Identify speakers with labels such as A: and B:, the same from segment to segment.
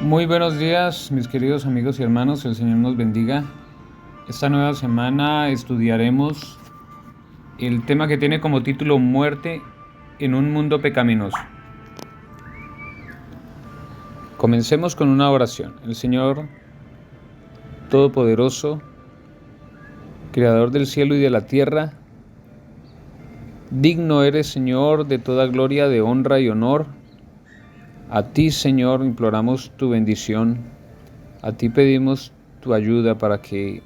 A: Muy buenos días, mis queridos amigos y hermanos, el Señor nos bendiga. Esta nueva semana estudiaremos el tema que tiene como título Muerte en un mundo pecaminoso. Comencemos con una oración. El Señor Todopoderoso, Creador del cielo y de la tierra, digno eres, Señor, de toda gloria, de honra y honor. A ti, Señor, imploramos tu bendición. A ti pedimos tu ayuda para que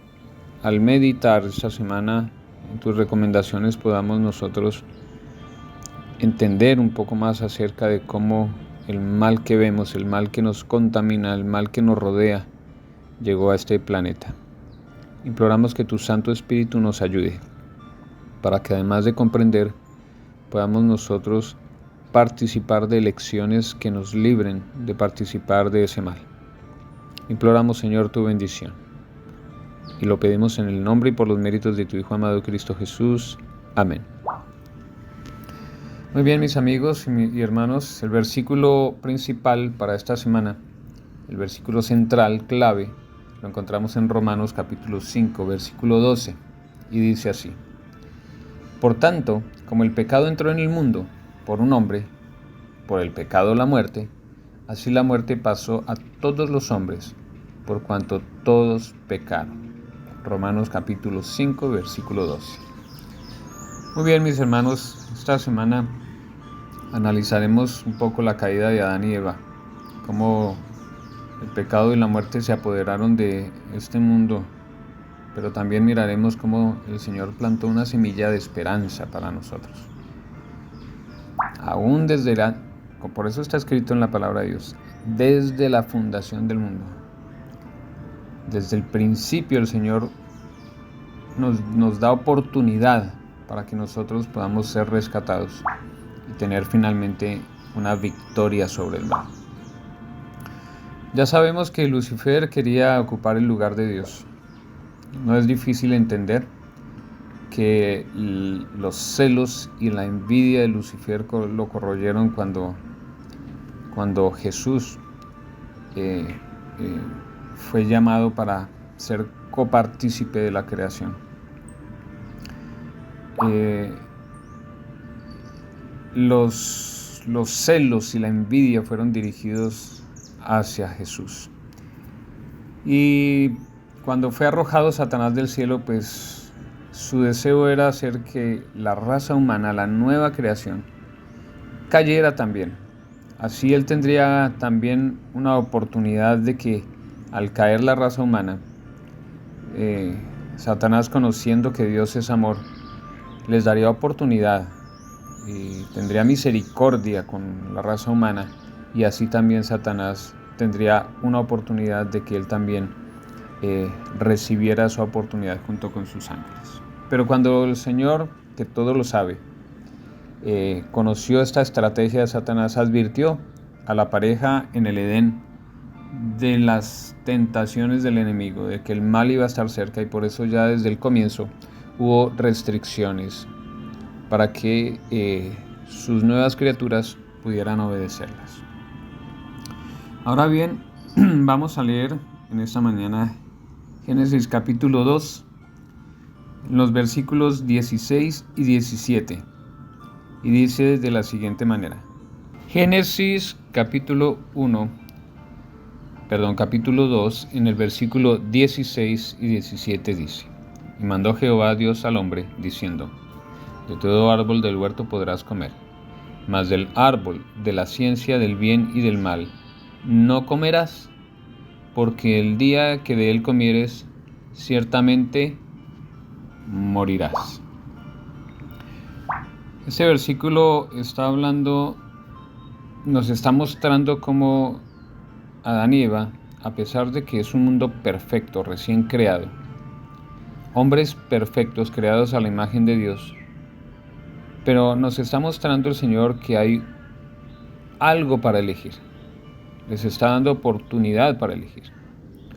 A: al meditar esta semana en tus recomendaciones podamos nosotros entender un poco más acerca de cómo el mal que vemos, el mal que nos contamina, el mal que nos rodea, llegó a este planeta. Imploramos que tu Santo Espíritu nos ayude para que además de comprender, podamos nosotros participar de lecciones que nos libren de participar de ese mal. Imploramos, Señor, tu bendición. Y lo pedimos en el nombre y por los méritos de tu Hijo amado Cristo Jesús. Amén. Muy bien, mis amigos y hermanos, el versículo principal para esta semana, el versículo central, clave, lo encontramos en Romanos capítulo 5, versículo 12, y dice así: Por tanto, como el pecado entró en el mundo por un hombre, por el pecado la muerte, así la muerte pasó a todos los hombres, por cuanto todos pecaron. Romanos capítulo 5, versículo 12. Muy bien, mis hermanos, esta semana analizaremos un poco la caída de Adán y Eva, cómo el pecado y la muerte se apoderaron de este mundo, pero también miraremos cómo el Señor plantó una semilla de esperanza para nosotros. Aún por eso está escrito en la palabra de Dios, desde la fundación del mundo. Desde el principio el Señor nos da oportunidad para que nosotros podamos ser rescatados y tener finalmente una victoria sobre el mal. Ya sabemos que Lucifer quería ocupar el lugar de Dios. No es difícil entender que los celos y la envidia de Lucifer lo corroyeron cuando Jesús fue llamado para ser copartícipe de la creación. Los celos y la envidia fueron dirigidos hacia Jesús. Y cuando fue arrojado Satanás del cielo, pues su deseo era hacer que la raza humana, la nueva creación, cayera también. Así él tendría también una oportunidad de que al caer la raza humana, Satanás, conociendo que Dios es amor, les daría oportunidad y tendría misericordia con la raza humana, y así también Satanás tendría una oportunidad de que él también recibiera su oportunidad junto con sus ángeles. Pero cuando el Señor, que todo lo sabe, conoció esta estrategia de Satanás, advirtió a la pareja en el Edén de las tentaciones del enemigo, de que el mal iba a estar cerca, y por eso ya desde el comienzo hubo restricciones para que sus nuevas criaturas pudieran obedecerlas. Ahora bien, vamos a leer en esta mañana Génesis capítulo 2, los versículos 16 y 17, y dice de la siguiente manera. Génesis capítulo 2, en el versículo 16 y 17 dice: Y mandó Jehová Dios al hombre, diciendo: De todo árbol del huerto podrás comer, mas del árbol de la ciencia del bien y del mal no comerás, porque el día que de él comieres, ciertamente morirás. Este versículo nos está mostrando cómo Adán y Eva, a pesar de que es un mundo perfecto, recién creado, hombres perfectos creados a la imagen de Dios, pero nos está mostrando el Señor que hay algo para elegir. Les está dando oportunidad para elegir.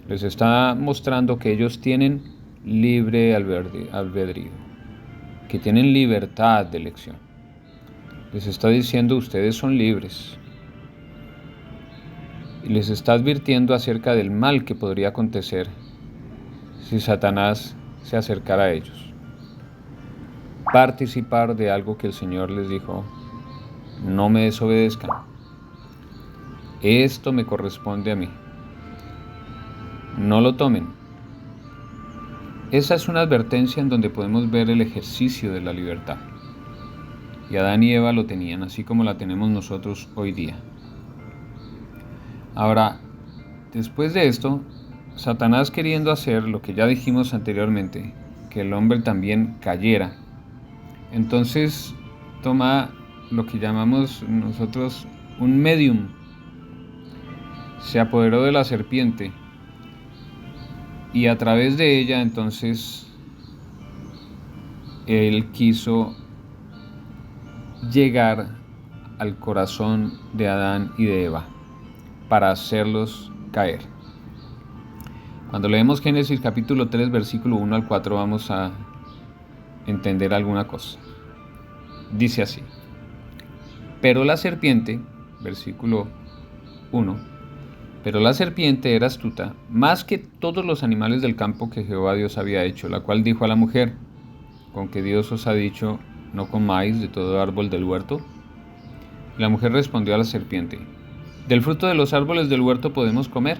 A: Les está mostrando que ellos tienen libre albedrío, que tienen libertad de elección. Les está diciendo: ustedes son libres. y les está advirtiendo acerca del mal que podría acontecer si Satanás se acercara a ellos. Participar de algo que el Señor les dijo: no me desobedezcan. Esto me corresponde a mí. No lo tomen. Esa es una advertencia en donde podemos ver el ejercicio de la libertad. Y Adán y Eva lo tenían, así como la tenemos nosotros hoy día. Ahora, después de esto, Satanás, queriendo hacer lo que ya dijimos anteriormente, que el hombre también cayera, entonces toma lo que llamamos nosotros un medium. Se apoderó de la serpiente y a través de ella entonces él quiso llegar al corazón de Adán y de Eva para hacerlos caer. Cuando leemos Génesis capítulo 3, versículo 1 al 4, vamos a entender alguna cosa. Dice así: pero la serpiente, versículo 1, pero la serpiente era astuta más que todos los animales del campo que Jehová Dios había hecho, la cual dijo a la mujer: ¿con que Dios os ha dicho, no comáis de todo árbol del huerto? Y la mujer respondió a la serpiente: del fruto de los árboles del huerto podemos comer,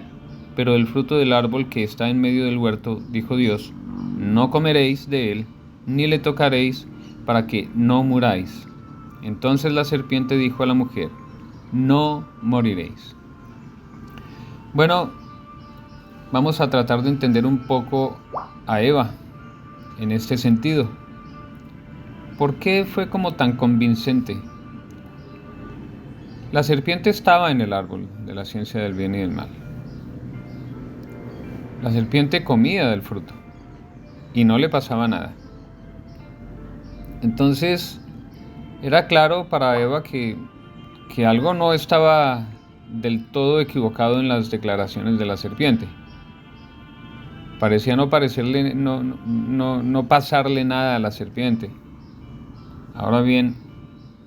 A: pero del fruto del árbol que está en medio del huerto, dijo Dios, no comeréis de él, ni le tocaréis, para que no muráis. Entonces la serpiente dijo a la mujer: no moriréis. Bueno, vamos a tratar de entender un poco a Eva en este sentido. ¿Por qué fue como tan convincente? La serpiente estaba en el árbol de la ciencia del bien y del mal. La serpiente comía del fruto y no le pasaba nada. Entonces, era claro para Eva que algo no estaba del todo equivocado en las declaraciones de la serpiente. Parecía no pasarle nada a la serpiente. Ahora bien,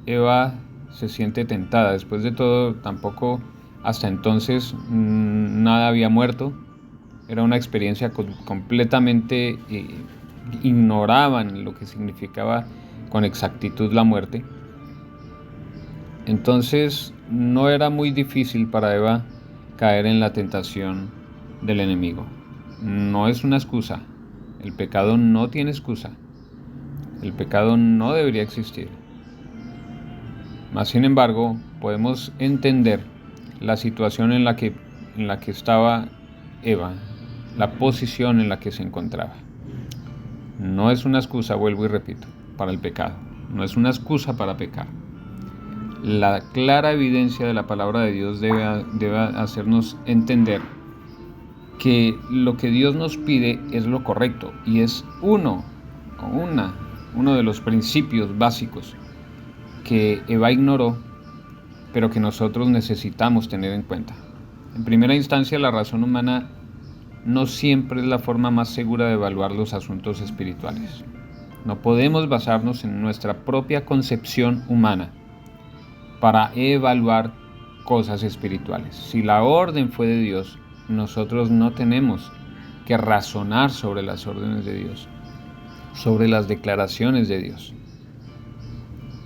A: Eva se siente tentada. Después de todo, tampoco hasta entonces nada había muerto. Era una experiencia completamente ignoraban lo que significaba con exactitud la muerte. Entonces no era muy difícil para Eva caer en la tentación del enemigo. No es una excusa. El pecado no tiene excusa. El pecado no debería existir. Mas, sin embargo, podemos entender la situación en la que estaba Eva, la posición en la que se encontraba. No es una excusa, vuelvo y repito, para el pecado. No es una excusa para pecar. La clara evidencia de la palabra de Dios debe hacernos entender que lo que Dios nos pide es lo correcto y es uno de los principios básicos que Eva ignoró, pero que nosotros necesitamos tener en cuenta. En primera instancia, la razón humana no siempre es la forma más segura de evaluar los asuntos espirituales. No podemos basarnos en nuestra propia concepción humana para evaluar cosas espirituales. Si la orden fue de Dios, nosotros no tenemos que razonar sobre las órdenes de Dios, sobre las declaraciones de Dios.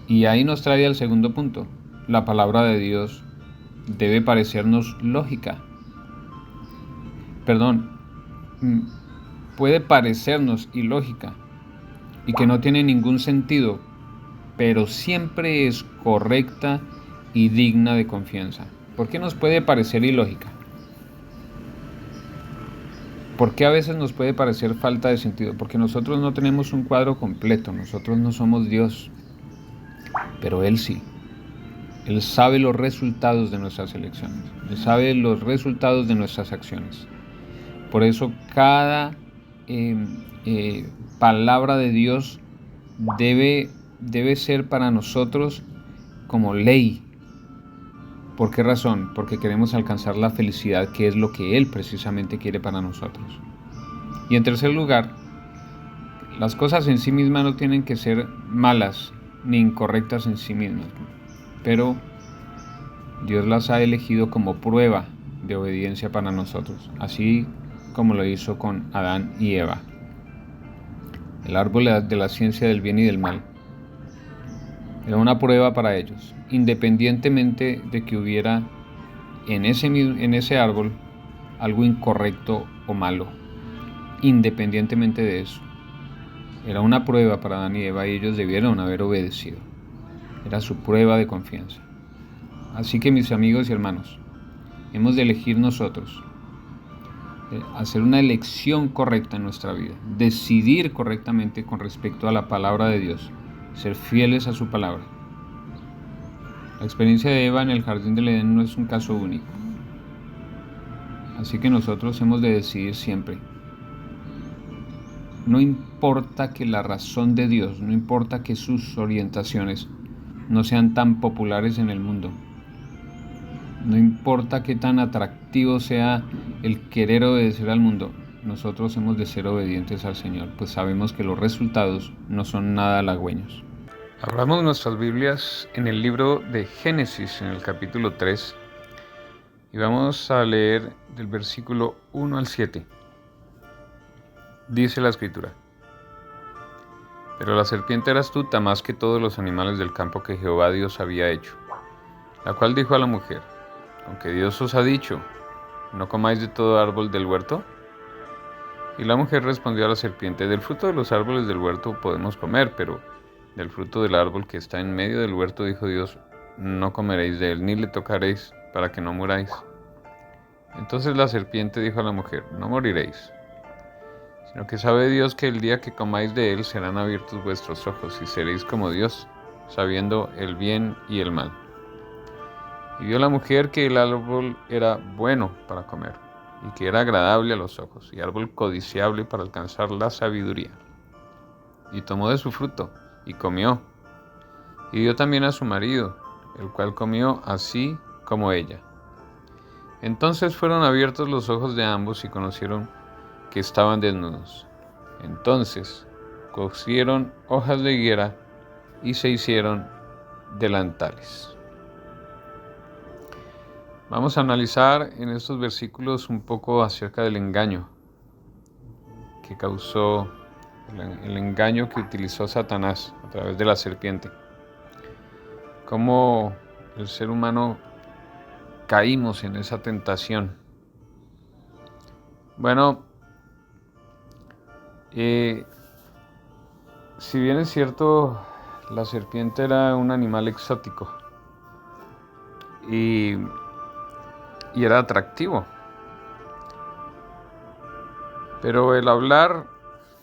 A: Y ahí nos trae al segundo punto. La palabra de Dios debe parecernos lógica. Puede parecernos ilógica y que no tiene ningún sentido, pero siempre es correcta y digna de confianza. ¿Por qué nos puede parecer ilógica? ¿Por qué a veces nos puede parecer falta de sentido? Porque nosotros no tenemos un cuadro completo, nosotros no somos Dios, pero Él sí. Él sabe los resultados de nuestras elecciones, Él sabe los resultados de nuestras acciones. Por eso cada palabra de Dios debe ser para nosotros como ley. ¿Por qué razón? Porque queremos alcanzar la felicidad, que es lo que Él precisamente quiere para nosotros. Y en tercer lugar, las cosas en sí mismas no tienen que ser malas ni incorrectas en sí mismas, pero Dios las ha elegido como prueba de obediencia para nosotros, así como lo hizo con Adán y Eva. El árbol de la ciencia del bien y del mal era una prueba para ellos, independientemente de que hubiera en ese árbol algo incorrecto o malo. Independientemente de eso, era una prueba para Adán y Eva y ellos debieron haber obedecido. Era su prueba de confianza. Así que, mis amigos y hermanos, hemos de elegir nosotros, hacer una elección correcta en nuestra vida, decidir correctamente con respecto a la palabra de Dios, ser fieles a su palabra. La experiencia de Eva en el jardín del Edén no es un caso único. Así que nosotros hemos de decidir siempre. No importa que la razón de Dios, no importa que sus orientaciones no sean tan populares en el mundo. No importa qué tan atractivo sea el querer obedecer al mundo, nosotros hemos de ser obedientes al Señor, pues sabemos que los resultados no son nada halagüeños. Abramos nuestras Biblias en el libro de Génesis, en el capítulo 3, y vamos a leer del versículo 1 al 7. Dice la Escritura: Pero la serpiente era astuta más que todos los animales del campo que Jehová Dios había hecho, la cual dijo a la mujer: ¿Aunque Dios os ha dicho, no comáis de todo árbol del huerto? Y la mujer respondió a la serpiente: Del fruto de los árboles del huerto podemos comer, pero del fruto del árbol que está en medio del huerto, dijo Dios, no comeréis de él, ni le tocaréis, para que no muráis. Entonces la serpiente dijo a la mujer: No moriréis, sino que sabe Dios que el día que comáis de él serán abiertos vuestros ojos, y seréis como Dios, sabiendo el bien y el mal. Y vio la mujer que el árbol era bueno para comer, y que era agradable a los ojos, y árbol codiciable para alcanzar la sabiduría. Y tomó de su fruto, y comió, y dio también a su marido, el cual comió así como ella. Entonces fueron abiertos los ojos de ambos, y conocieron que estaban desnudos. Entonces cosieron hojas de higuera, y se hicieron delantales. Vamos a analizar en estos versículos un poco acerca del engaño que causó, el engaño que utilizó Satanás a través de la serpiente. Cómo el ser humano caímos en esa tentación. Bueno, si bien es cierto, la serpiente era un animal exótico y era atractivo, pero el hablar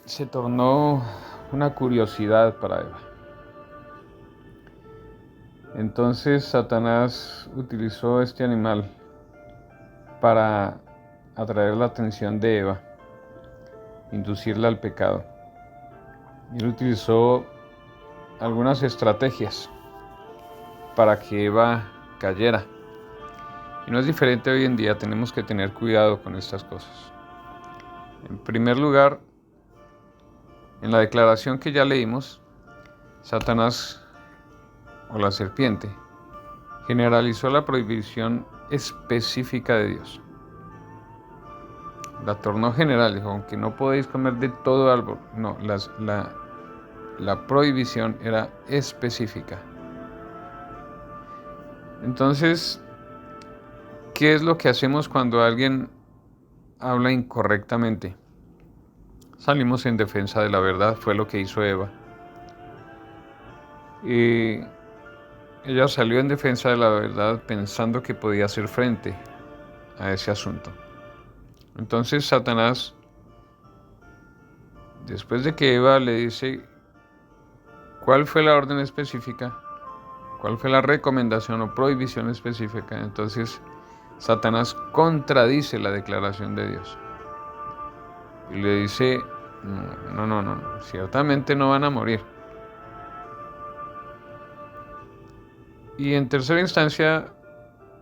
A: se tornó una curiosidad para Eva. Entonces Satanás utilizó este animal para atraer la atención de Eva, inducirla al pecado. Él utilizó algunas estrategias para que Eva cayera. Y no es diferente hoy en día, tenemos que tener cuidado con estas cosas. En primer lugar, en la declaración que ya leímos, Satanás, o la serpiente, generalizó la prohibición específica de Dios. La tornó general, dijo, aunque no podéis comer de todo árbol. No, la prohibición era específica. Entonces, ¿qué es lo que hacemos cuando alguien habla incorrectamente? Salimos en defensa de la verdad, fue lo que hizo Eva. Y ella salió en defensa de la verdad pensando que podía hacer frente a ese asunto. Entonces Satanás, después de que Eva le dice cuál fue la orden específica, cuál fue la recomendación o prohibición específica, entonces Satanás contradice la declaración de Dios y le dice, no, ciertamente no van a morir. Y en tercera instancia,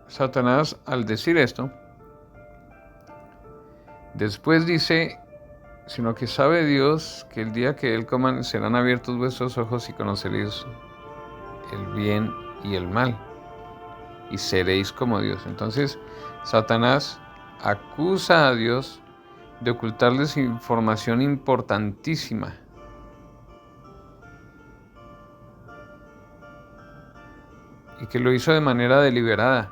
A: Satanás, al decir esto, después dice, sino que sabe Dios que el día que él coman serán abiertos vuestros ojos y conoceréis el bien y el mal. y seréis como Dios. Entonces, Satanás acusa a Dios de ocultarles información importantísima. Y que lo hizo de manera deliberada,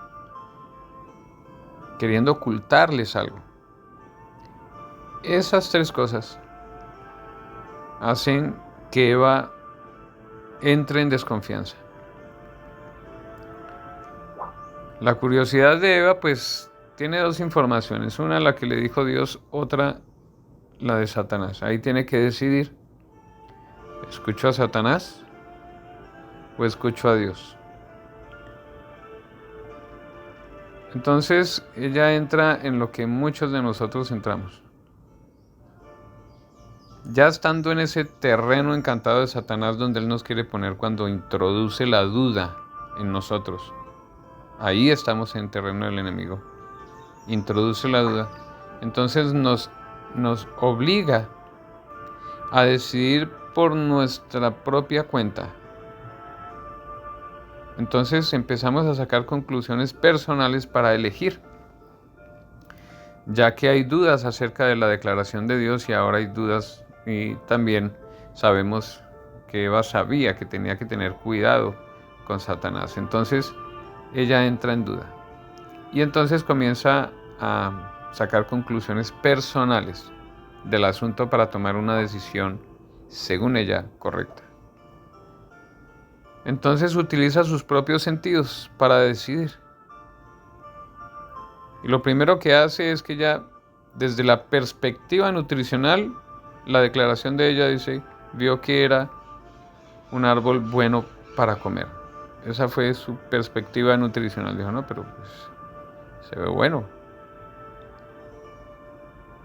A: queriendo ocultarles algo. Esas tres cosas hacen que Eva entre en desconfianza. La curiosidad de Eva, pues, tiene dos informaciones. Una, la que le dijo Dios, otra, la de Satanás. Ahí tiene que decidir, ¿escucho a Satanás o escucho a Dios? Entonces, ella entra en lo que muchos de nosotros entramos. Ya estando en ese terreno encantado de Satanás donde él nos quiere poner cuando introduce la duda en nosotros. Ahí estamos en terreno del enemigo. Introduce la duda. Entonces nos obliga a decidir por nuestra propia cuenta. Entonces empezamos a sacar conclusiones personales para elegir. Ya que hay dudas acerca de la declaración de Dios y ahora hay dudas y también sabemos que Eva sabía que tenía que tener cuidado con Satanás. Entonces ella entra en duda y entonces comienza a sacar conclusiones personales del asunto para tomar una decisión, según ella, correcta. Entonces utiliza sus propios sentidos para decidir. Y lo primero que hace es que ella, desde la perspectiva nutricional, la declaración de ella dice, vio que era un árbol bueno para comer. Esa fue su perspectiva nutricional. Dijo, no, pero pues, se ve bueno.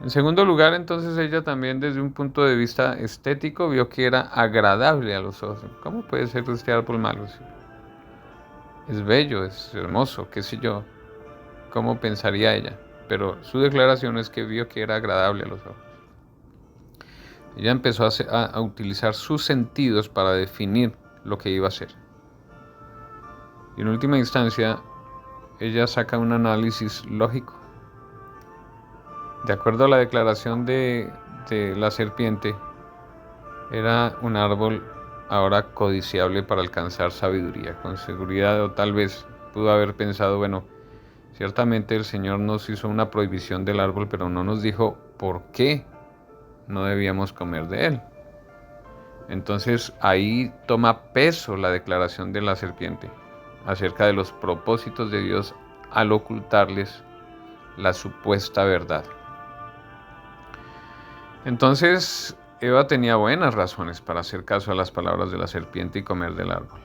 A: En segundo lugar, entonces ella también desde un punto de vista estético vio que era agradable a los ojos. ¿Cómo puede ser este árbol malo? Es bello, es hermoso, qué sé yo. ¿Cómo pensaría ella? Pero su declaración es que vio que era agradable a los ojos. Ella empezó a utilizar sus sentidos para definir lo que iba a hacer. Y en última instancia, ella saca un análisis lógico. De acuerdo a la declaración de la serpiente, era un árbol ahora codiciable para alcanzar sabiduría. Con seguridad, o tal vez pudo haber pensado, bueno, ciertamente el Señor nos hizo una prohibición del árbol, pero no nos dijo por qué no debíamos comer de él. Entonces ahí toma peso la declaración de la serpiente acerca de los propósitos de Dios al ocultarles la supuesta verdad. Entonces Eva tenía buenas razones para hacer caso a las palabras de la serpiente y comer del árbol,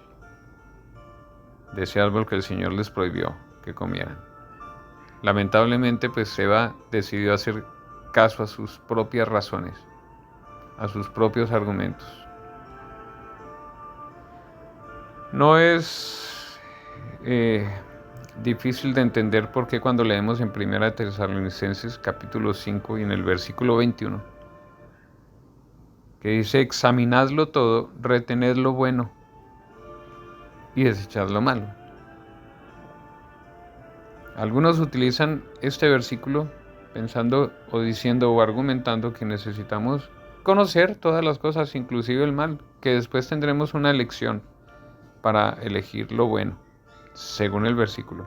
A: de ese árbol que el Señor les prohibió que comieran. Lamentablemente, pues Eva decidió hacer caso a sus propias razones, a sus propios argumentos. No es difícil de entender por qué cuando leemos en 1 Tesalonicenses capítulo 5 y en el versículo 21, que dice, examinadlo todo, retened lo bueno y desechad lo malo. Algunos utilizan este versículo pensando o diciendo o argumentando que necesitamos conocer todas las cosas, inclusive el mal, que después tendremos una elección para elegir lo bueno, según el versículo.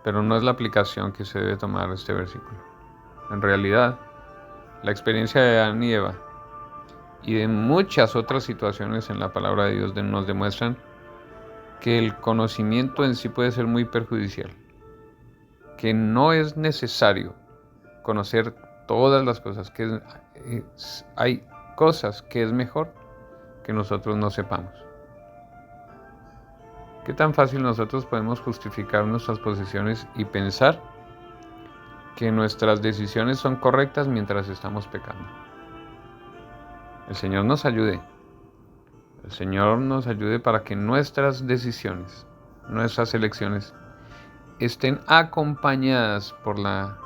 A: Pero no es la aplicación que se debe tomar este versículo. En realidad, la experiencia de Adán y Eva y de muchas otras situaciones en la palabra de Dios nos demuestran que el conocimiento en sí puede ser muy perjudicial, que no es necesario conocer todas las cosas, que hay cosas que es mejor que nosotros no sepamos. ¿Qué tan fácil nosotros podemos justificar nuestras posiciones y pensar que nuestras decisiones son correctas mientras estamos pecando? El Señor nos ayude. El Señor nos ayude para que nuestras decisiones, nuestras elecciones, estén acompañadas por la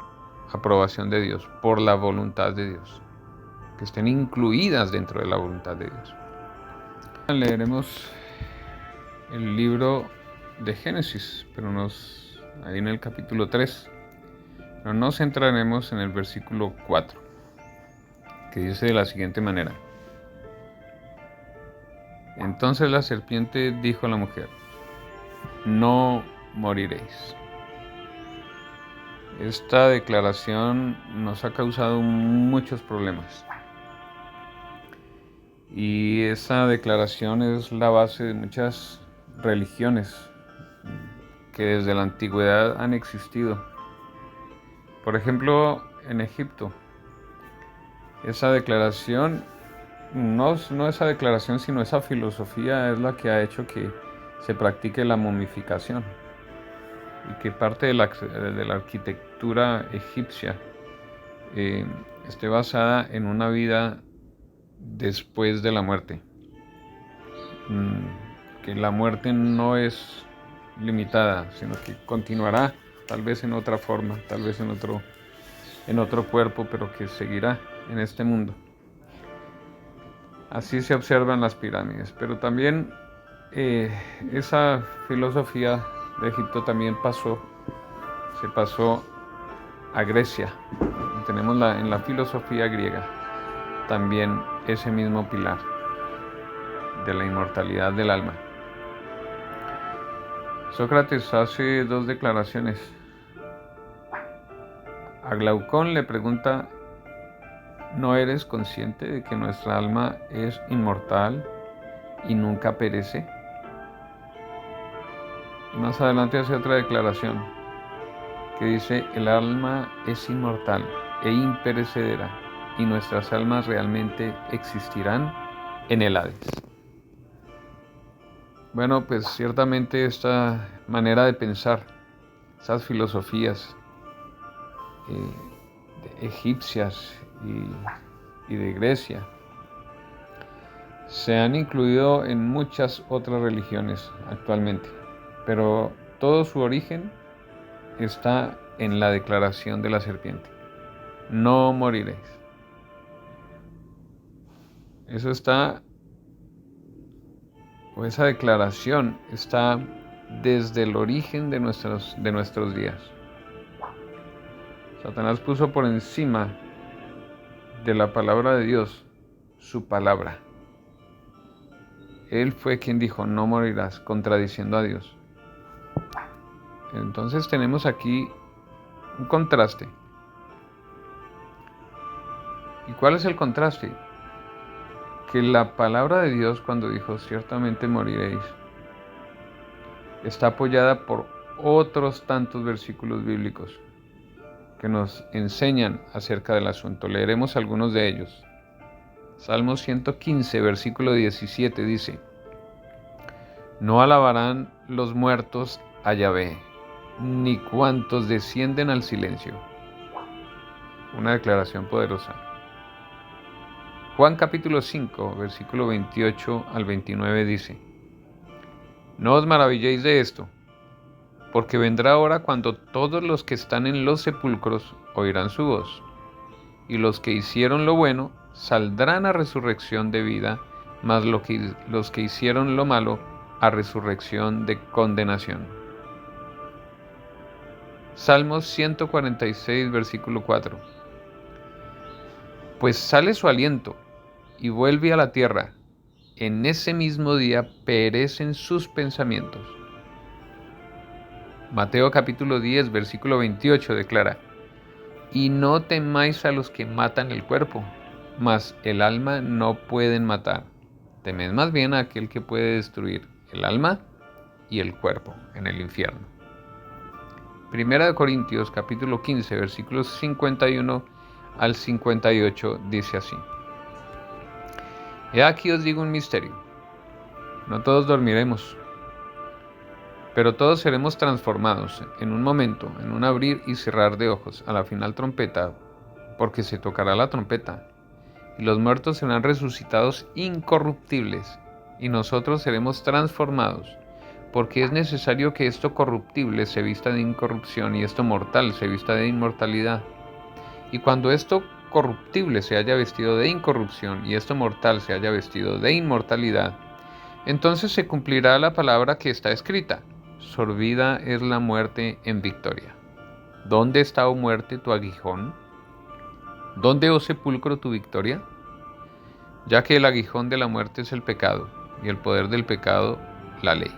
A: aprobación de Dios, por la voluntad de Dios, que estén incluidas dentro de la voluntad de Dios. Leeremos el libro de Génesis, ahí en el capítulo 3. Pero nos centraremos en el versículo 4, que dice de la siguiente manera: Entonces la serpiente dijo a la mujer: No moriréis. Esta declaración nos ha causado muchos problemas. Y esa declaración es la base de muchas religiones que desde la antigüedad han existido. Por ejemplo, en Egipto, esa declaración, no esa declaración, sino esa filosofía es la que ha hecho que se practique la momificación y que parte de la arquitectura egipcia esté basada en una vida después de la muerte. Que la muerte no es limitada, sino que continuará, tal vez en otra forma, tal vez en otro cuerpo, pero que seguirá en este mundo. Así se observan las pirámides, pero también esa filosofía de Egipto también se pasó a Grecia. Tenemos en la filosofía griega también ese mismo pilar de la inmortalidad del alma. Sócrates hace 2 declaraciones. A Glaucón le pregunta: ¿no eres consciente de que nuestra alma es inmortal y nunca perece? Y más adelante hace otra declaración que dice: el alma es inmortal e imperecedera, y nuestras almas realmente existirán en el Hades. Bueno, pues ciertamente esta manera de pensar, esas filosofías egipcias y de Grecia, se han incluido en muchas otras religiones actualmente, pero todo su origen está en la declaración de la serpiente: no moriréis. Esa declaración está desde el origen de nuestros días. Satanás puso por encima de la palabra de Dios su palabra. Él fue quien dijo: no morirás, contradiciendo a Dios. Entonces tenemos aquí un contraste. ¿Y cuál es el contraste? Que la palabra de Dios, cuando dijo ciertamente moriréis, está apoyada por otros tantos versículos bíblicos que nos enseñan acerca del asunto. Leeremos algunos de ellos. Salmo 115, versículo 17 dice: no alabarán los muertos a Yahvé, ni cuantos descienden al silencio. Una declaración poderosa. Juan capítulo 5, versículo 28 al 29 dice: no os maravilléis de esto, porque vendrá hora cuando todos los que están en los sepulcros oirán su voz, y los que hicieron lo bueno saldrán a resurrección de vida, mas los que hicieron lo malo a resurrección de condenación. Salmos 146, versículo 4. Pues sale su aliento y vuelve a la tierra, en ese mismo día perecen sus pensamientos. Mateo capítulo 10, versículo 28 declara: y no temáis a los que matan el cuerpo, mas el alma no pueden matar. Temed más bien a aquel que puede destruir el alma y el cuerpo en el infierno. Primera de Corintios capítulo 15, versículos 51 al 58 dice así: he aquí os digo un misterio, no todos dormiremos, pero todos seremos transformados en un momento, en un abrir y cerrar de ojos, a la final trompeta, porque se tocará la trompeta, y los muertos serán resucitados incorruptibles, y nosotros seremos transformados, porque es necesario que esto corruptible se vista de incorrupción y esto mortal se vista de inmortalidad. Y cuando esto corruptible se haya vestido de incorrupción y esto mortal se haya vestido de inmortalidad, entonces se cumplirá la palabra que está escrita: sorbida es la muerte en victoria. ¿Dónde está, oh muerte, tu aguijón? ¿Dónde, oh sepulcro, tu victoria? Ya que el aguijón de la muerte es el pecado, y el poder del pecado, la ley.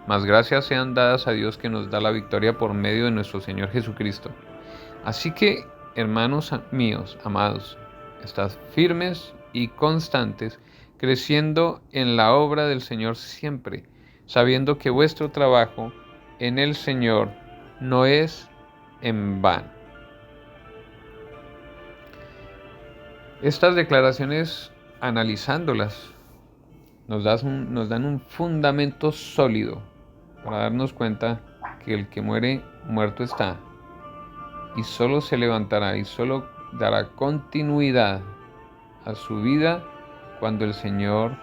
A: Mas gracias sean dadas a Dios que nos da la victoria por medio de nuestro Señor Jesucristo. Así que, hermanos míos, amados, estad firmes y constantes, creciendo en la obra del Señor siempre, sabiendo que vuestro trabajo en el Señor no es en vano. Estas declaraciones, analizándolas, nos dan un fundamento sólido para darnos cuenta que el que muere, muerto está, y solo se levantará y solo dará continuidad a su vida cuando el Señor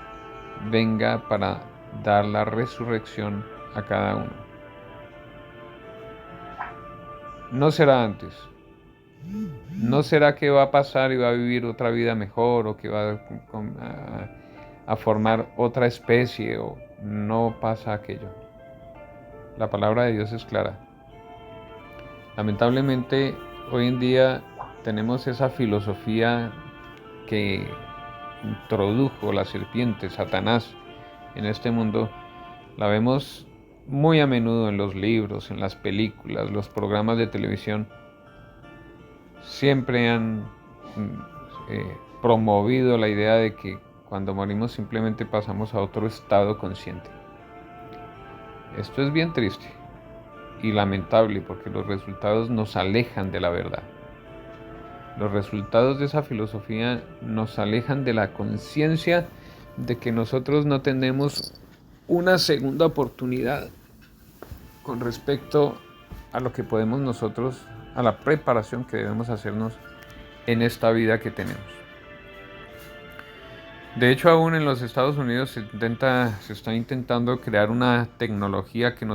A: venga para dar la resurrección a cada uno. No será antes. No será que va a pasar y va a vivir otra vida mejor o que va a formar otra especie, o no pasa aquello. La palabra de Dios es clara. Lamentablemente, hoy en día tenemos esa filosofía que introdujo la serpiente, Satanás, en este mundo. La vemos muy a menudo en los libros, en las películas, los programas de televisión. Siempre han promovido la idea de que cuando morimos simplemente pasamos a otro estado consciente. Esto es bien triste y lamentable porque los resultados nos alejan de la verdad. Los resultados de esa filosofía nos alejan de la conciencia de que nosotros no tenemos una segunda oportunidad con respecto a lo que podemos nosotros, a la preparación que debemos hacernos en esta vida que tenemos. De hecho, aún en los Estados Unidos se está intentando crear una tecnología que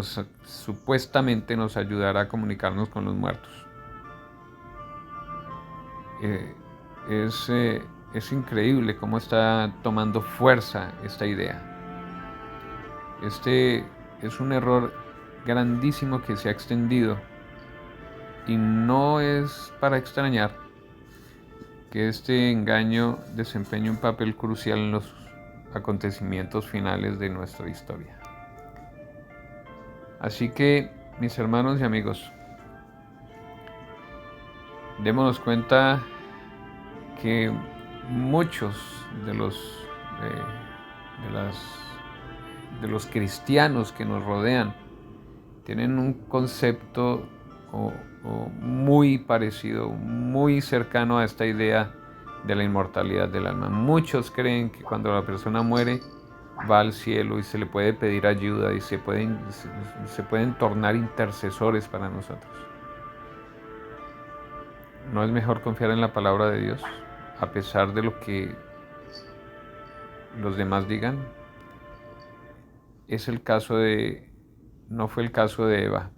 A: supuestamente nos ayudará a comunicarnos con los muertos. Es increíble cómo está tomando fuerza esta idea. Este es un error grandísimo que se ha extendido, y no es para extrañar que este engaño desempeñe un papel crucial en los acontecimientos finales de nuestra historia. Así que, mis hermanos y amigos, démonos cuenta que muchos de los cristianos que nos rodean tienen un concepto muy parecido, muy cercano a esta idea de la inmortalidad del alma. Muchos creen que cuando la persona muere va al cielo y se le puede pedir ayuda y se pueden tornar intercesores para nosotros. ¿No es mejor confiar en la palabra de Dios a pesar de lo que los demás digan? No fue el caso de Eva.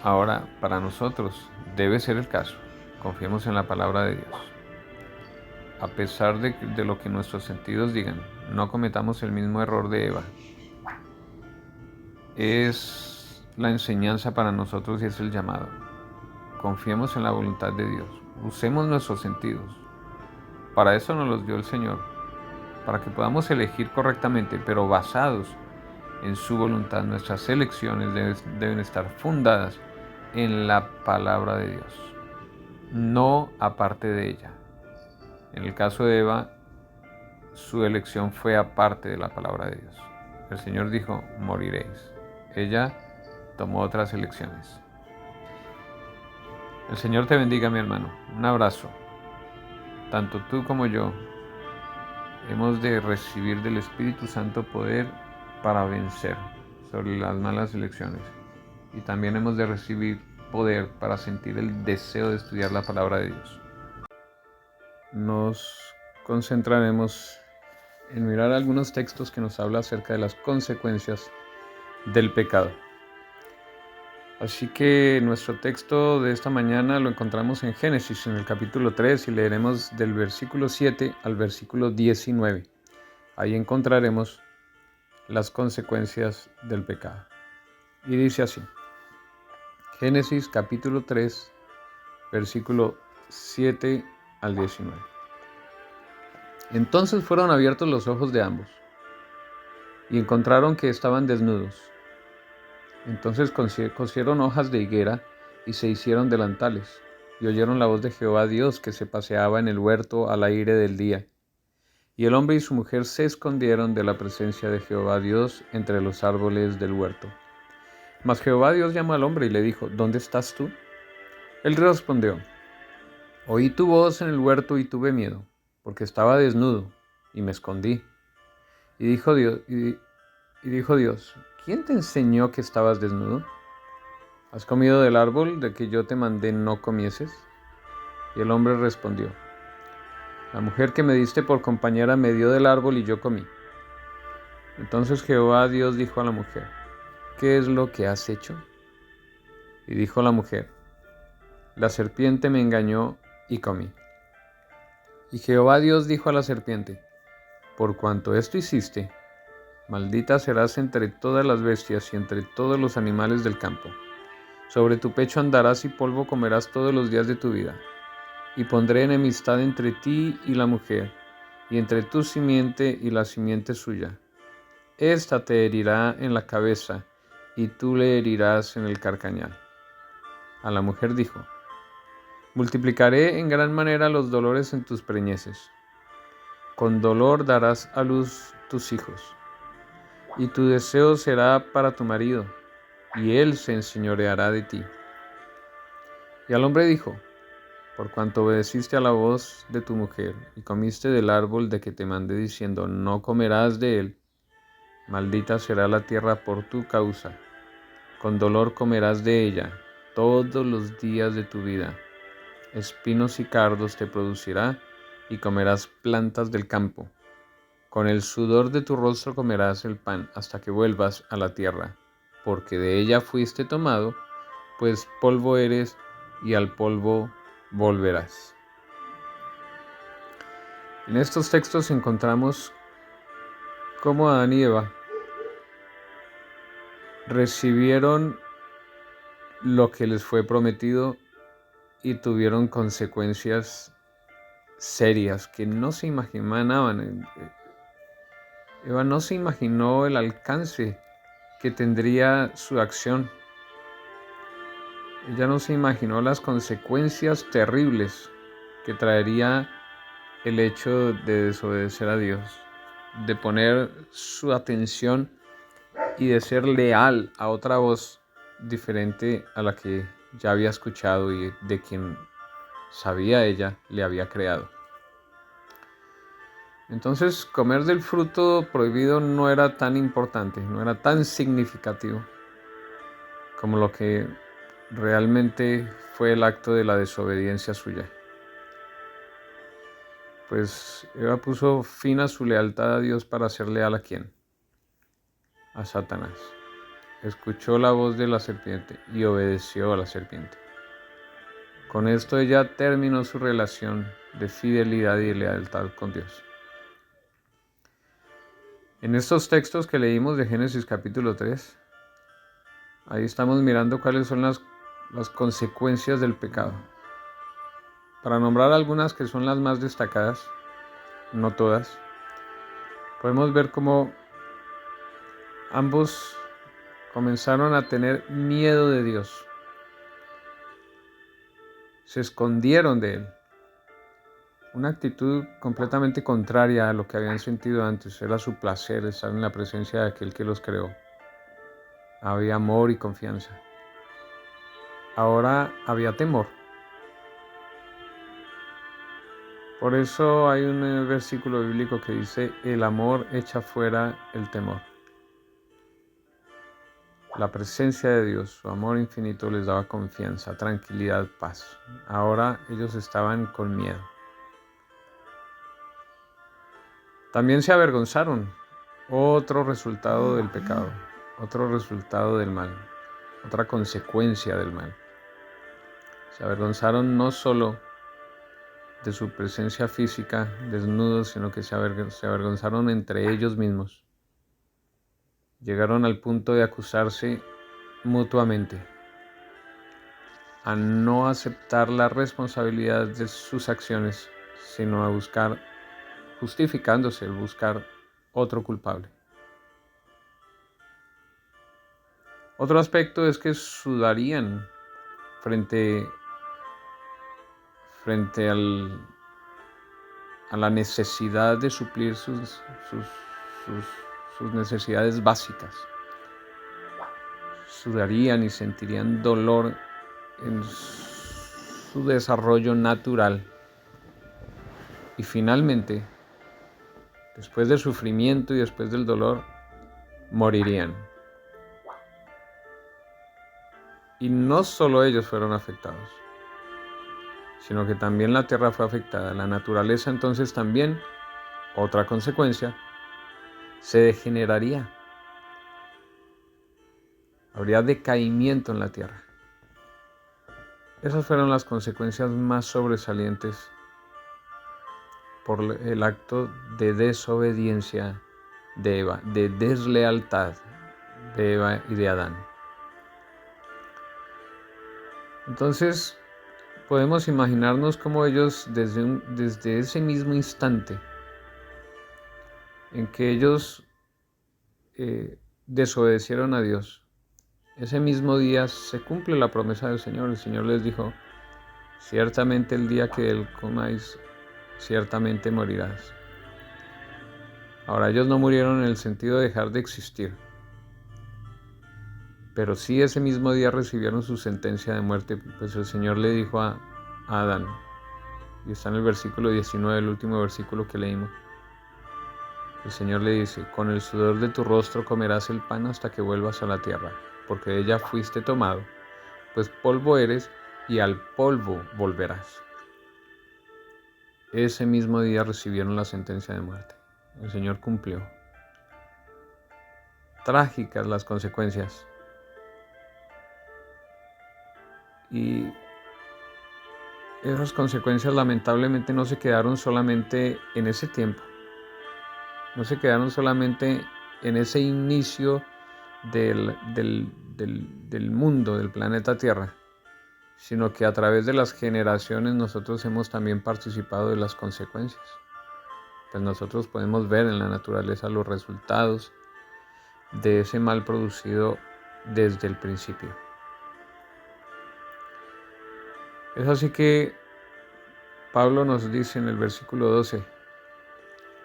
A: Ahora, para nosotros debe ser el caso. Confiemos en la palabra de Dios. A pesar de lo que nuestros sentidos digan, no cometamos el mismo error de Eva. Es la enseñanza para nosotros y es el llamado. Confiemos en la voluntad de Dios. Usemos nuestros sentidos. Para eso nos los dio el Señor, para que podamos elegir correctamente, pero basados en su voluntad. Nuestras elecciones deben estar fundadas en la palabra de Dios, no aparte de ella. En el caso de Eva, su elección fue aparte de la palabra de Dios. El Señor dijo, moriréis. Ella tomó otras elecciones. El Señor te bendiga, mi hermano. Un abrazo. Tanto tú como yo hemos de recibir del Espíritu Santo poder para vencer sobre las malas elecciones, y también hemos de recibir poder para sentir el deseo de estudiar la palabra de Dios. Nos concentraremos en mirar algunos textos que nos hablan acerca de las consecuencias del pecado. Así que nuestro texto de esta mañana lo encontramos en Génesis, en el capítulo 3, y leeremos del versículo 7 al versículo 19. Ahí encontraremos las consecuencias del pecado. Y dice así, Génesis capítulo 3, versículo 7 al 19. Entonces fueron abiertos los ojos de ambos, y encontraron que estaban desnudos. Entonces cosieron hojas de higuera y se hicieron delantales, y oyeron la voz de Jehová Dios que se paseaba en el huerto al aire del día. Y el hombre y su mujer se escondieron de la presencia de Jehová Dios entre los árboles del huerto. Mas Jehová Dios llamó al hombre y le dijo, ¿dónde estás tú? Él respondió, oí tu voz en el huerto y tuve miedo, porque estaba desnudo, y me escondí. Y dijo Dios, ¿quién te enseñó que estabas desnudo? ¿Has comido del árbol de que yo te mandé no comieses? Y el hombre respondió, la mujer que me diste por compañera me dio del árbol y yo comí. Entonces Jehová Dios dijo a la mujer, ¿qué es lo que has hecho? Y dijo la mujer, la serpiente me engañó y comí. Y Jehová Dios dijo a la serpiente, por cuanto esto hiciste, maldita serás entre todas las bestias y entre todos los animales del campo. Sobre tu pecho andarás y polvo comerás todos los días de tu vida. Y pondré enemistad entre ti y la mujer, y entre tu simiente y la simiente suya. Esta te herirá en la cabeza, y tú le herirás en el carcañal. A la mujer dijo, multiplicaré en gran manera los dolores en tus preñeces. Con dolor darás a luz tus hijos, y tu deseo será para tu marido, y él se enseñoreará de ti. Y al hombre dijo, por cuanto obedeciste a la voz de tu mujer, y comiste del árbol de que te mandé diciendo, no comerás de él, maldita será la tierra por tu causa, con dolor comerás de ella todos los días de tu vida. Espinos y cardos te producirá, y comerás plantas del campo. Con el sudor de tu rostro comerás el pan hasta que vuelvas a la tierra, porque de ella fuiste tomado, pues polvo eres y al polvo volverás. En estos textos encontramos cómo Adán y Eva recibieron lo que les fue prometido y tuvieron consecuencias serias que no se imaginaban. Eva no se imaginó el alcance que tendría su acción. Ella no se imaginó las consecuencias terribles que traería el hecho de desobedecer a Dios, de poner su atención y de ser leal a otra voz diferente a la que ya había escuchado y de quien sabía ella le había creado. Entonces, comer del fruto prohibido no era tan importante, no era tan significativo como lo que realmente fue el acto de la desobediencia suya. Pues Eva puso fin a su lealtad a Dios para ser leal ¿a quién? A Satanás. Escuchó la voz de la serpiente y obedeció a la serpiente. Con esto ella terminó su relación de fidelidad y lealtad con Dios. En estos textos que leímos de Génesis capítulo 3, ahí estamos mirando cuáles son las consecuencias del pecado. Para nombrar algunas que son las más destacadas, no todas, podemos ver cómo ambos comenzaron a tener miedo de Dios. Se escondieron de Él. Una actitud completamente contraria a lo que habían sentido antes. Era su placer estar en la presencia de aquel que los creó. Había amor y confianza. Ahora había temor. Por eso hay un versículo bíblico que dice, el amor echa fuera el temor. La presencia de Dios, su amor infinito les daba confianza, tranquilidad, paz. Ahora ellos estaban con miedo. También se avergonzaron. Otro resultado del pecado, otro resultado del mal, otra consecuencia del mal. Se avergonzaron no solo de su presencia física desnudos, sino que se avergonzaron entre ellos mismos. llegaron al punto de acusarse mutuamente, a no aceptar la responsabilidad de sus acciones, sino a buscar, justificándose, buscar otro culpable. Otro aspecto es que sudarían frente a la necesidad de suplir sus necesidades básicas. Sudarían y sentirían dolor en su desarrollo natural. Y finalmente, después del sufrimiento y después del dolor, morirían. Y no solo ellos fueron afectados, sino que también la tierra fue afectada. La naturaleza entonces también, otra consecuencia, se degeneraría. Habría decaimiento en la tierra. Esas fueron las consecuencias más sobresalientes por el acto de desobediencia de Eva, de deslealtad de Eva y de Adán. Entonces, podemos imaginarnos cómo ellos desde ese mismo instante en que ellos desobedecieron a Dios, ese mismo día se cumple la promesa del Señor. El Señor les dijo: ciertamente el día que él comáis, ciertamente morirás. Ahora, ellos no murieron en el sentido de dejar de existir, pero sí ese mismo día recibieron su sentencia de muerte, pues el Señor le dijo a Adán, y está en el versículo 19, el último versículo que leímos. El Señor le dice: con el sudor de tu rostro comerás el pan hasta que vuelvas a la tierra, porque de ella fuiste tomado, pues polvo eres y al polvo volverás. Ese mismo día recibieron la sentencia de muerte. El Señor cumplió. Trágicas las consecuencias. Y esas consecuencias lamentablemente no se quedaron solamente en ese tiempo. No se quedaron solamente en ese inicio del mundo, del planeta Tierra, sino que a través de las generaciones nosotros hemos también participado de las consecuencias. Pues nosotros podemos ver en la naturaleza los resultados de ese mal producido desde el principio. Es así que Pablo nos dice en el versículo 12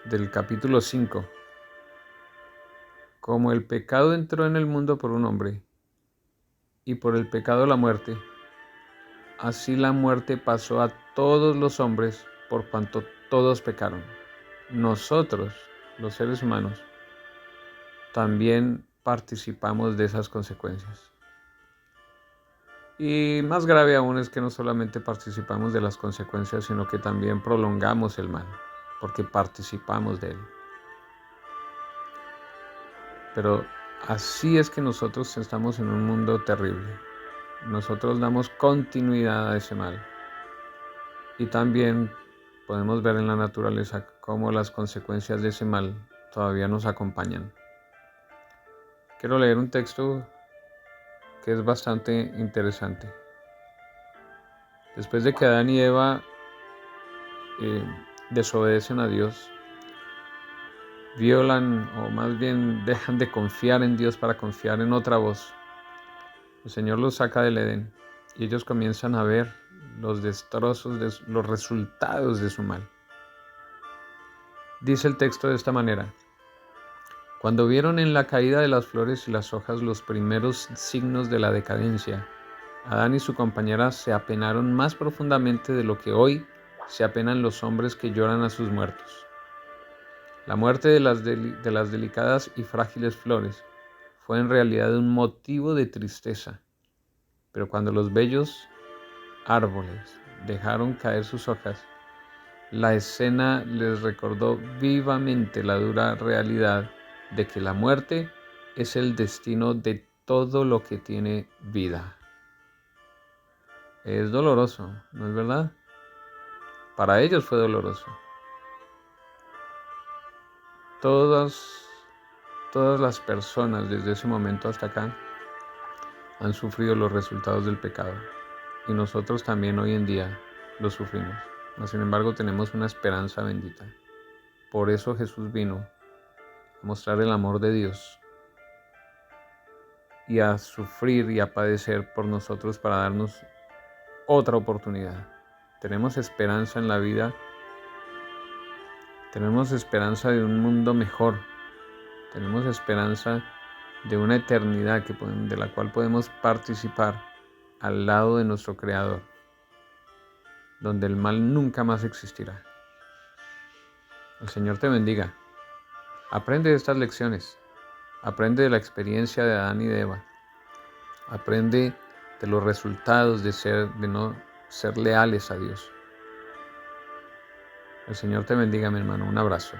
A: del capítulo 5, como el pecado entró en el mundo por un hombre, y por el pecado la muerte, así la muerte pasó a todos los hombres por cuanto todos pecaron. Nosotros, los seres humanos, también participamos de esas consecuencias. Y más grave aún es que no solamente participamos de las consecuencias, sino que también prolongamos el mal, porque participamos de él. Pero así es que nosotros estamos en un mundo terrible. Nosotros damos continuidad a ese mal. Y también podemos ver en la naturaleza cómo las consecuencias de ese mal todavía nos acompañan. Quiero leer un texto que es bastante interesante. Después de que Adán y Eva desobedecen a Dios, violan o más bien dejan de confiar en Dios para confiar en otra voz, el Señor los saca del Edén y ellos comienzan a ver los destrozos, los resultados de su mal. Dice el texto de esta manera: cuando vieron en la caída de las flores y las hojas los primeros signos de la decadencia, Adán y su compañera se apenaron más profundamente de lo que hoy se apenan los hombres que lloran a sus muertos. La muerte de las delicadas y frágiles flores fue en realidad un motivo de tristeza, pero cuando los bellos árboles dejaron caer sus hojas, la escena les recordó vivamente la dura realidad de que la muerte es el destino de todo lo que tiene vida. Es doloroso, ¿no es verdad? Para ellos fue doloroso. Todas todas las personas desde ese momento hasta acá han sufrido los resultados del pecado. Y nosotros también hoy en día lo sufrimos. Mas, sin embargo, tenemos una esperanza bendita. Por eso Jesús vino a mostrar el amor de Dios y a sufrir y a padecer por nosotros para darnos otra oportunidad. Tenemos esperanza en la vida. Tenemos esperanza de un mundo mejor. Tenemos esperanza de una eternidad de la cual podemos participar al lado de nuestro Creador, donde el mal nunca más existirá. El Señor te bendiga. Aprende de estas lecciones. Aprende de la experiencia de Adán y de Eva. Aprende de los resultados de no ser leales a Dios. El Señor te bendiga, mi hermano. Un abrazo.